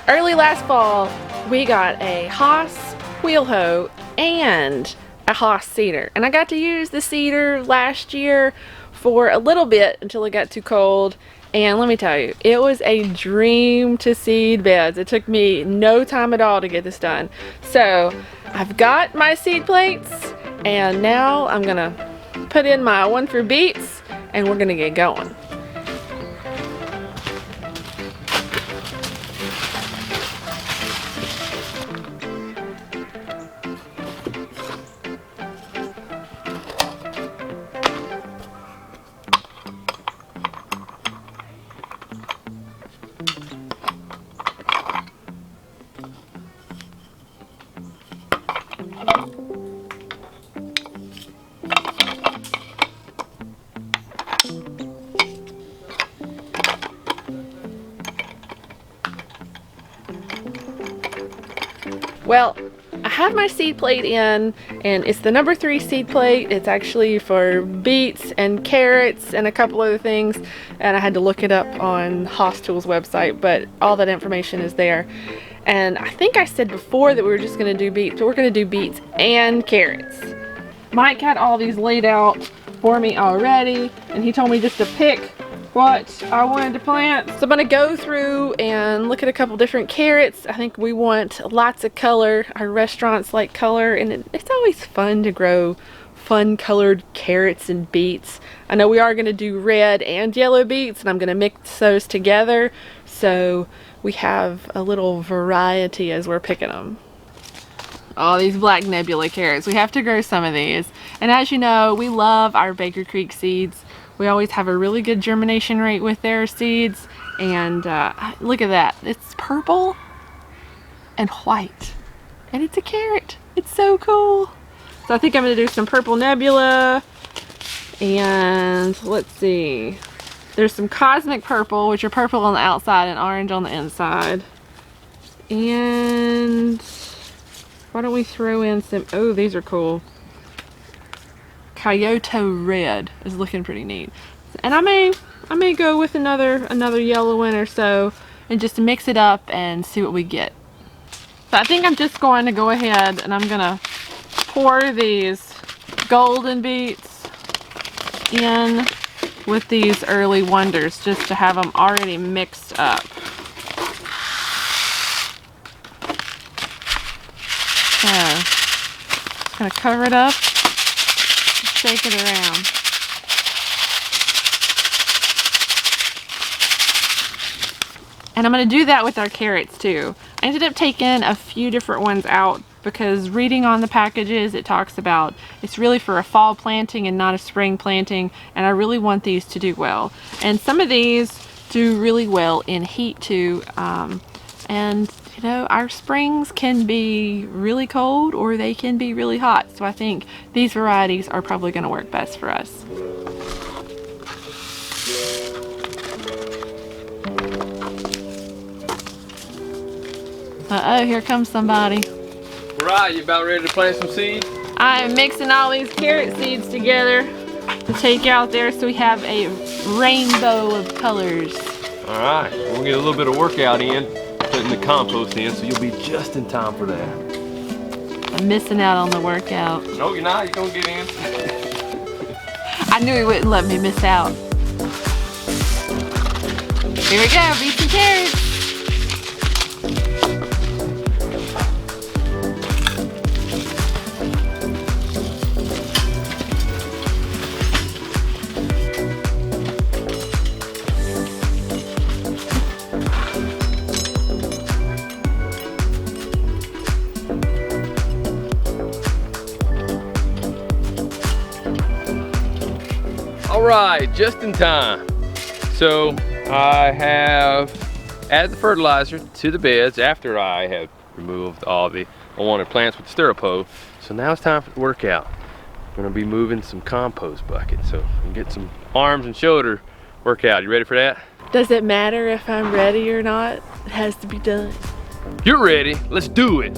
Early last fall, we got a Haas wheel hoe and a Haas seeder. And I got to use the seeder last year for a little bit until it got too cold. And let me tell you, it was a dream to seed beds. It took me no time at all to get this done. So I've got my seed plates, and now I'm gonna put in my one for beets, and we're gonna get going. Well, I have my seed plate in, and it's the number 3 seed plate. It's actually for beets and carrots and a couple other things, and I had to look it up on Haas Tools website, but all that information is there. And I think I said before that we were just going to do beets, but we're going to do beets and carrots. Mike had all these laid out for me already, and he told me just to pick what I wanted to plant. So I'm gonna go through and look at a couple different carrots. I think we want lots of color. Our restaurants like color, and it's always fun to grow fun colored carrots and beets. I know we are gonna do red and yellow beets, and I'm gonna mix those together so we have a little variety as we're picking them. Oh, these black nebula carrots. We have to grow some of these. And as you know, we love our Baker Creek seeds. We always have a really good germination rate with their seeds. And look at that. It's purple and white. And it's a carrot. It's so cool. So I think I'm going to do some purple nebula. And let's see. There's some cosmic purple, which are purple on the outside and orange on the inside. And why don't we throw in some, oh, these are cool. Kyoto red is looking pretty neat. And I may go with another yellow one or so and just mix it up and see what we get. So I think I'm just going to go ahead and I'm gonna pour these golden beets in with these early wonders just to have them already mixed up. So just gonna cover it up. Shake it around. And I'm going to do that with our carrots too. I ended up taking a few different ones out because reading on the packages it talks about it's really for a fall planting and not a spring planting, and I really want these to do well. And some of these do really well in heat too. And you know, our springs can be really cold or they can be really hot. So I think these varieties are probably going to work best for us. Uh-oh, here comes somebody. Right, you about ready to plant some seed? I am mixing all these carrot seeds together to take out there so we have a rainbow of colors. All right, we'll get a little bit of workout in, putting the compost in, so you'll be just in time for that. I'm missing out on the workout. No, you're not. You're gonna get in. I knew he wouldn't let me miss out. Here we go, beets and carrots. All right, just in time. So I have added the fertilizer to the beds after I had removed all the unwanted plants with the styrofoam. So now it's time for the workout. I'm gonna be moving some compost buckets so we can get some arms and shoulder workout. You ready for that? Does it matter if I'm ready or not? It has to be done. You're ready, let's do it.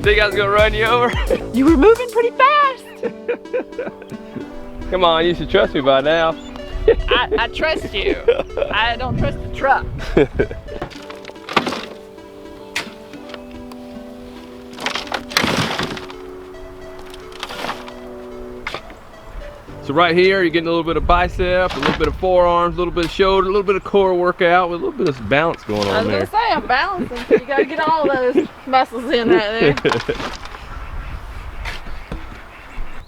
Think I was gonna run you over? You were moving pretty fast. Come on, you should trust me by now. I trust you. I don't trust the truck. So right here, you're getting a little bit of bicep, a little bit of forearms, a little bit of shoulder, a little bit of core workout with a little bit of balance going on there. I was gonna say, I'm balancing, so you gotta get all those muscles in right there.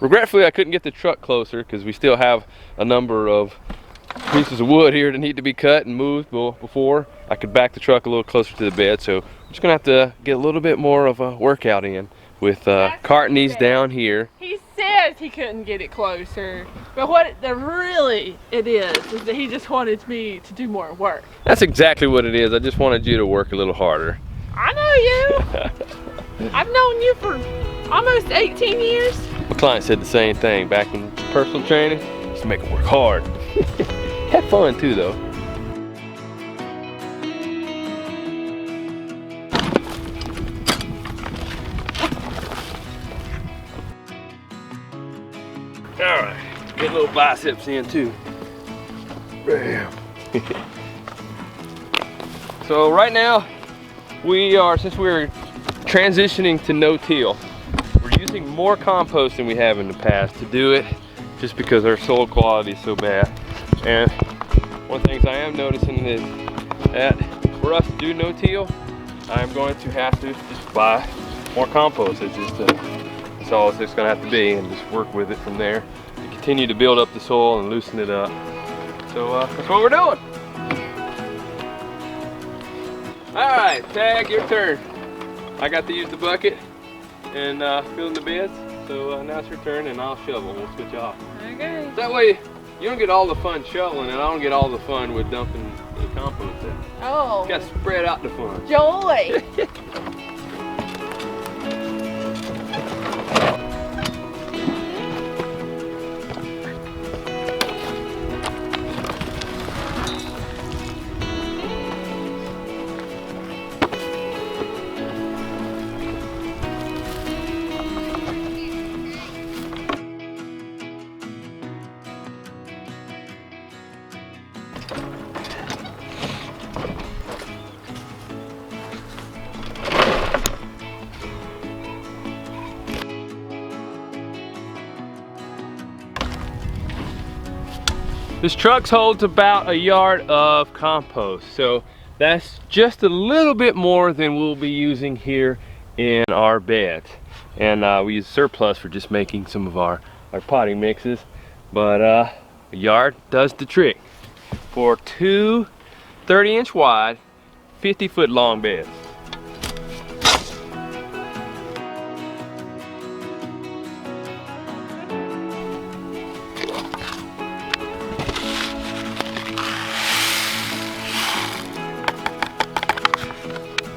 Regretfully, I couldn't get the truck closer because we still have a number of pieces of wood here that need to be cut and moved before I could back the truck a little closer to the bed. So I'm just gonna have to get a little bit more of a workout in with carting these down here. He says he couldn't get it closer, but what it is that he just wanted me to do more work. That's exactly what it is. I just wanted you to work a little harder. I know you. I've known you for almost 18 years. My client said the same thing back in personal training. Just to make them work hard. Had fun too though. All right, get little biceps in too. Bam. So right now, since we're transitioning to no-till, we're using more compost than we have in the past to do it, just because our soil quality is so bad. And one of the things I am noticing is that for us to do no-till, I'm going to have to just buy more compost. That's all it's just going to have to be, and just work with it from there to continue to build up the soil and loosen it up. So that's what we're doing. All right, Tag, your turn. I got to use the bucket and fill in the beds. So now it's your turn, and I'll shovel. We'll switch off. Okay. That way, you don't get all the fun shoveling, and I don't get all the fun with dumping the compost in. Oh. You got to spread out the fun. Joy. This truck holds about a yard of compost, so that's just a little bit more than we'll be using here in our beds. And we use surplus for just making some of our potting mixes, but a yard does the trick for two 30-inch wide, 50-foot long beds.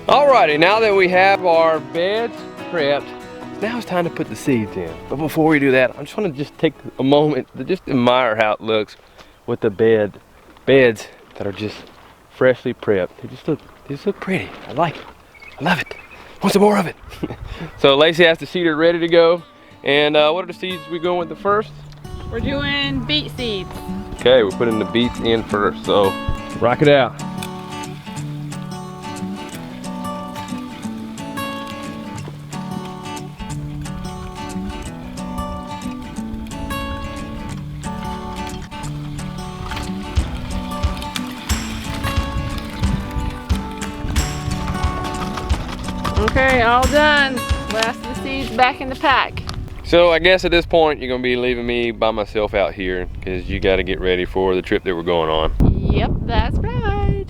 Alrighty, now that we have our beds prepped, now it's time to put the seeds in. But before we do that, I just want to take a moment to just admire how it looks with the beds that are just freshly prepped. They just look pretty. I like it. I love it. Want some more of it? So Lacie has the seeder ready to go. And what are the seeds we going with the first? We're doing beet seeds. Okay, we're putting the beets in first, so rock it out. Okay, all done. Last of the seeds back in the pack. So I guess at this point you're gonna be leaving me by myself out here because you got to get ready for the trip that we're going on. Yep, that's right.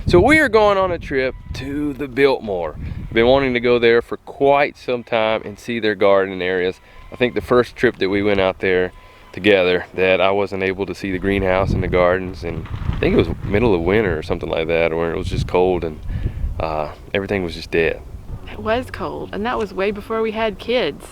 So we are going on a trip to the Biltmore. I've been wanting to go there for quite some time and see their garden areas. I think the first trip that we went out there together that I wasn't able to see the greenhouse and the gardens, and I think it was middle of winter or something like that, or it was just cold and everything was just dead. It was cold, and that was way before we had kids.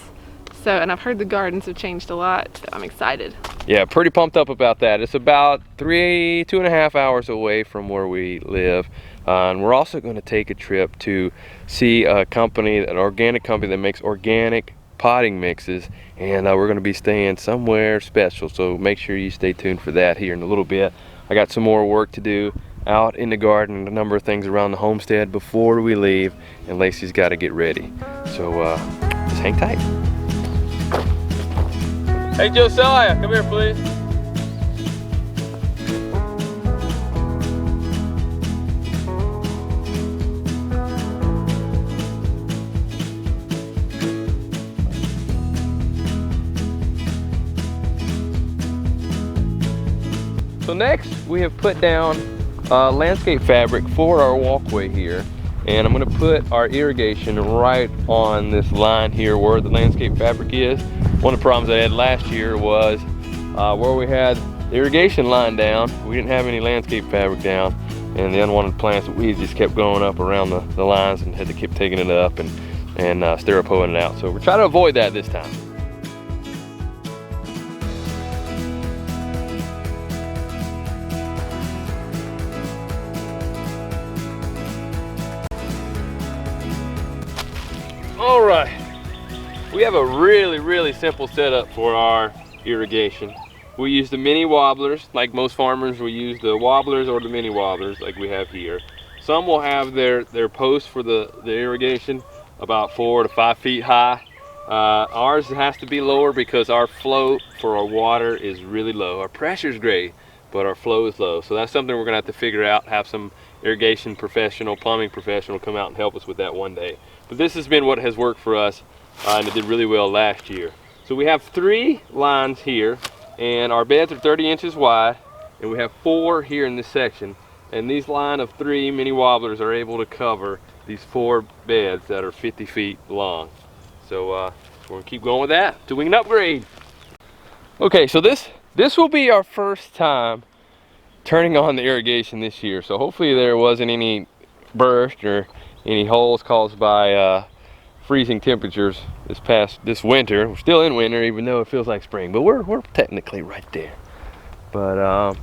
So, and I've heard the gardens have changed a lot, so I'm excited. Yeah, pretty pumped up about that. It's about 2.5 hours away from where we live. And we're also going to take a trip to see a company, an organic company that makes organic potting mixes. And we're going to be staying somewhere special. So make sure you stay tuned for that here in a little bit. I got some more work to do out in the garden, a number of things around the homestead before we leave. And Lacey's got to get ready. So just hang tight. Hey Josiah, come here please. So next we have put down landscape fabric for our walkway here. And I'm going to put our irrigation right on this line here where the landscape fabric is. One of the problems I had last year was where we had the irrigation line down, we didn't have any landscape fabric down, and the unwanted plants and weeds just kept going up around the lines and had to keep taking it up and styropoating it out. So we're trying to avoid that this time. All right, we have a really simple setup for our irrigation. We use the mini wobblers, like most farmers will use the wobblers or the mini wobblers like we have here. Some will have their posts for the irrigation about 4 to 5 feet high. Ours has to be lower because our flow for our water is really low. Our pressure is great, but our flow is low. So that's something we're gonna have to figure out, have some irrigation professional, plumbing professional come out and help us with that one day. But this has been what has worked for us, and it did really well last year. So we have 3 lines here, and our beds are 30 inches wide, and we have 4 here in this section. And these line of 3 mini wobblers are able to cover these 4 beds that are 50 feet long. So we're gonna keep going with that till we can upgrade. Okay, so this will be our first time turning on the irrigation this year. So hopefully there wasn't any burst or any holes caused by freezing temperatures this winter. We're still in winter even though it feels like spring, but we're technically right there. But I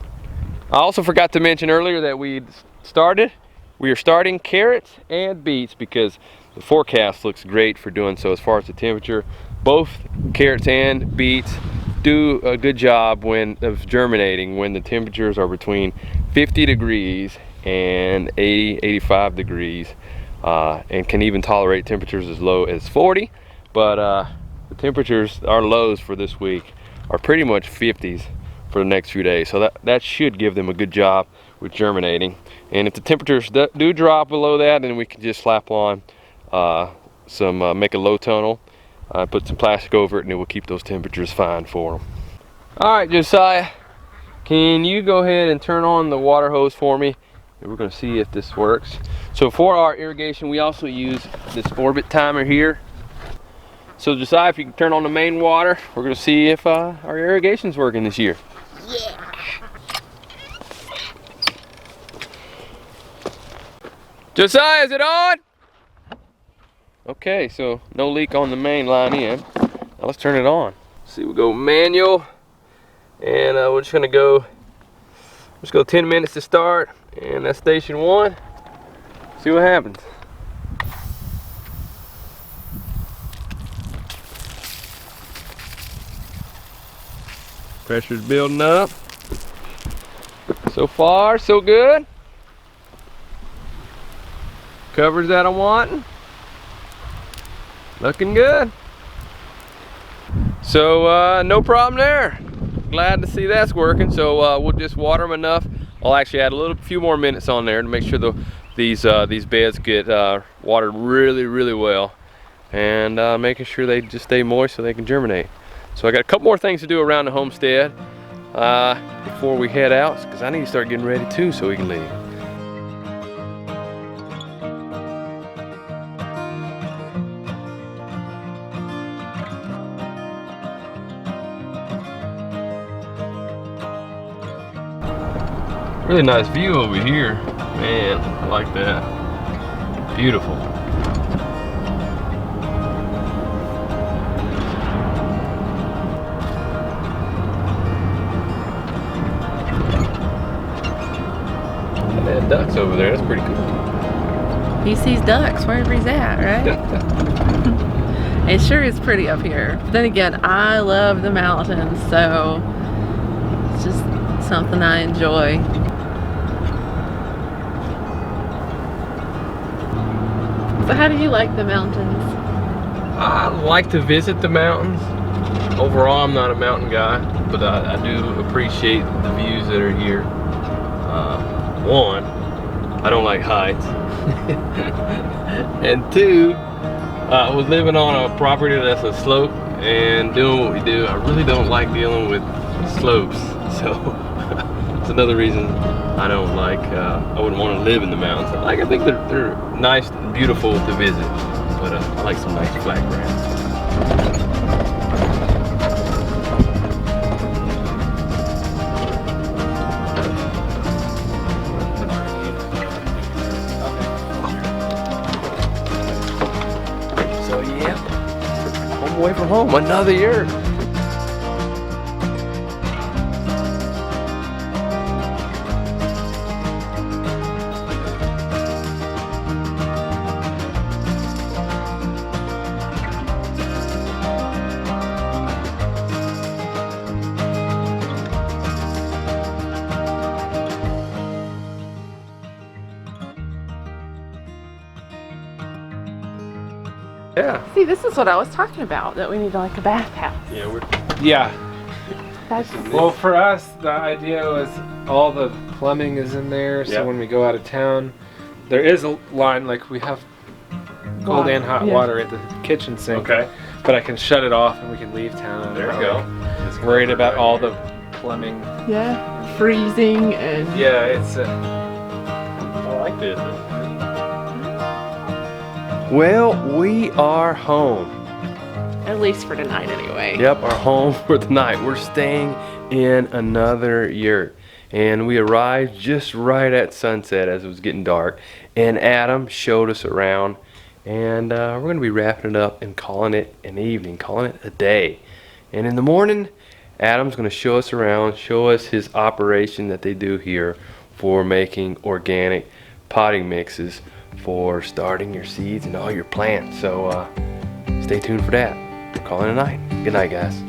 also forgot to mention earlier that we are starting carrots and beets because the forecast looks great for doing so as far as the temperature. Both carrots and beets do a good job of germinating when the temperatures are between 50 degrees and 85 degrees. And can even tolerate temperatures as low as 40, but the temperatures, our lows for this week are pretty much 50s for the next few days, so that should give them a good job with germinating. And if the temperatures do drop below that, then we can just slap on make a low tunnel, put some plastic over it, and it will keep those temperatures fine for them. All right, Josiah, can you go ahead and turn on the water hose for me? And we're going to see if this works. So for our irrigation, we also use this orbit timer here. So Josiah, if you can turn on the main water, we're going to see if our irrigation's working this year. Yeah. Josiah, is it on? Okay, so no leak on the main line in. Now let's turn it on. See, we'll go manual, and we're just going to go 10 minutes to start, and that's station 1. See what happens. Pressure's building up. So far, so good. Covers that I'm wanting. Looking good. So no problem there. Glad to see that's working. So we'll just water them enough. I'll actually add a few more minutes on there to make sure these beds get watered really well, and making sure they just stay moist so they can germinate. So I got a couple more things to do around the homestead before we head out, because I need to start getting ready too so we can leave. Really nice view over here. Man, I like that. Beautiful. And they had ducks over there. That's pretty cool. He sees ducks wherever he's at, right? It sure is pretty up here. But then again, I love the mountains, so it's just something I enjoy. So how do you like the mountains? I like to visit the mountains. Overall, I'm not a mountain guy, but I do appreciate the views that are here. One, I don't like heights. And two, with living on a property that's a slope and doing what we do, I really don't like dealing with slopes. So it's another reason I don't like, I wouldn't want to live in the mountains. I think they're nice and beautiful to visit, but I like some nice flat ground. So yeah, home away from home, another year. Yeah. See, this is what I was talking about, that we need like a bathhouse. Yeah, That's Well, for us, the idea was all the plumbing is in there, so Yep. when we go out of town, there is a line, like we have cold and hot Yeah. water at the kitchen sink, okay. but I can shut it off and we can leave town. There you go. Just Worried about right all here. the plumbing. yeah, freezing and Yeah, it's I like this. Well, we are home. at least for tonight anyway. Yep, our home for the night. We're staying in another yurt. And we arrived just right at sunset as it was getting dark. And Adam showed us around. And we're going to be wrapping it up and calling it an evening, calling it a day. And in the morning, Adam's going to show us around, show us his operation that they do here for making organic potting mixes for starting your seeds and all your plants. So stay tuned for that. We're calling it a night. Good night, guys.